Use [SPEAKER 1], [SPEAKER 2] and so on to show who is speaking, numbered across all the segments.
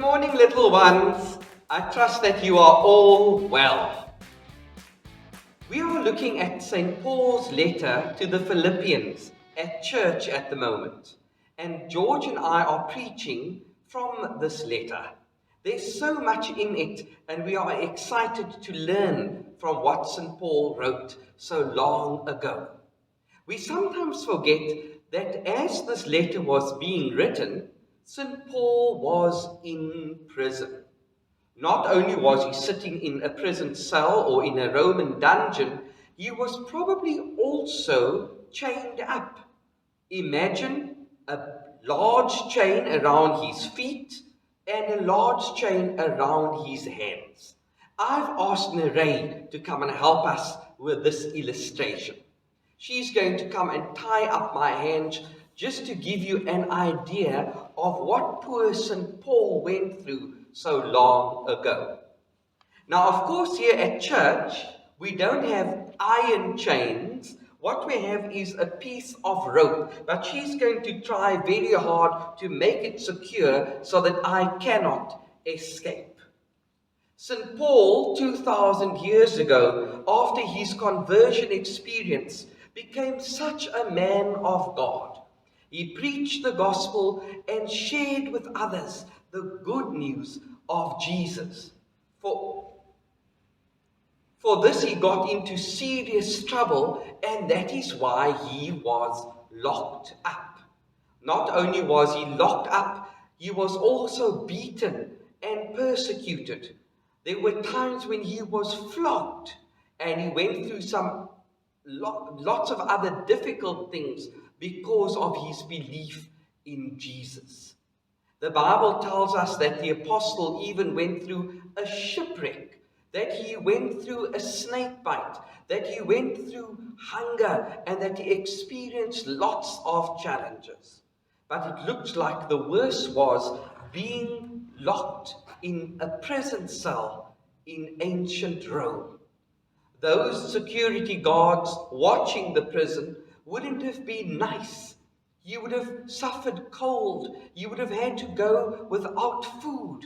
[SPEAKER 1] morning, little ones. I trust that you are all well. We are looking at St. Paul's letter to the Philippians at church at the moment. And George and I are preaching from this letter. There's so much in it, and we are excited to learn from what St. Paul wrote so long ago. We sometimes forget that as this letter was being written, St. Paul was in prison. Not only was he sitting in a prison cell or in a Roman dungeon, he was probably also chained up. Imagine a large chain around his feet and a large chain around his hands. I've asked Neray to come and help us with this illustration. She's going to come and tie up my hands just to give you an idea of what poor St. Paul went through so long ago. Now, of course, here at church, we don't have iron chains. What we have is a piece of rope, but she's going to try very hard to make it secure so that I cannot escape. St. Paul, 2,000 years ago, after his conversion experience, became such a man of God. He preached the gospel and shared with others the good news of Jesus. For this he got into serious trouble, and that is why he was locked up. Not only was he locked up, he was also beaten and persecuted. There were times when he was flogged, and he went through lots of other difficult things because of his belief in Jesus. The Bible tells us that the apostle even went through a shipwreck, that he went through a snake bite, that he went through hunger, and that he experienced lots of challenges. But it looked like the worst was being locked in a prison cell in ancient Rome. Those security guards watching the prison wouldn't have been nice. You would have suffered cold. You would have had to go without food.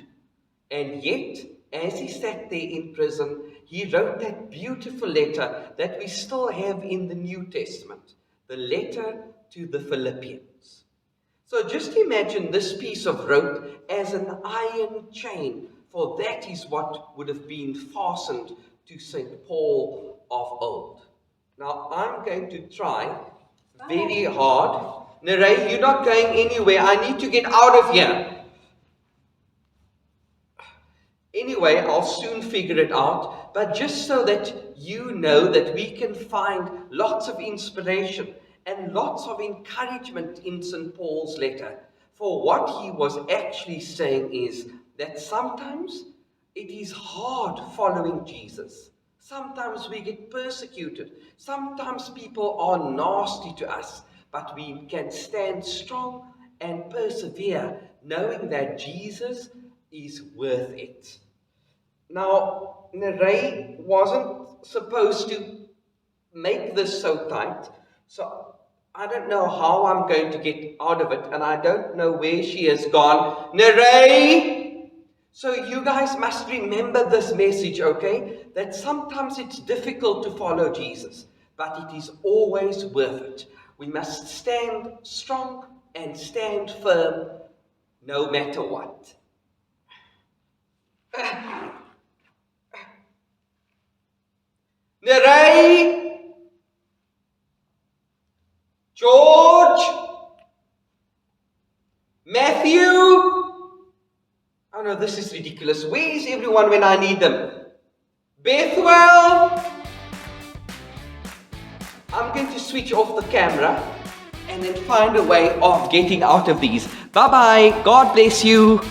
[SPEAKER 1] And yet, as he sat there in prison, he wrote that beautiful letter that we still have in the New Testament, the letter to the Philippians. So just imagine this piece of rope as an iron chain, for that is what would have been fastened to St. Paul of old. Now, I'm going to try very hard. Neray, you're not going anywhere. I need to get out of here. Anyway, I'll soon figure it out. But just so that you know that we can find lots of inspiration and lots of encouragement in St. Paul's letter. For what he was actually saying is that sometimes it is hard following Jesus. Sometimes we get persecuted. Sometimes people are nasty to us. But we can stand strong and persevere, knowing that Jesus is worth it. Now, Neray wasn't supposed to make this so tight, so I don't know how I'm going to get out of it, and I don't know where she has gone. Neray! So you guys must remember this message, okay? That sometimes it's difficult to follow Jesus, but it is always worth it. We must stand strong and stand firm no matter what. Neray! George! Matthew! Oh no, this is ridiculous. Where is everyone when I need them? Bethwell! I'm going to switch off the camera and then find a way of getting out of these. Bye-bye. God bless you.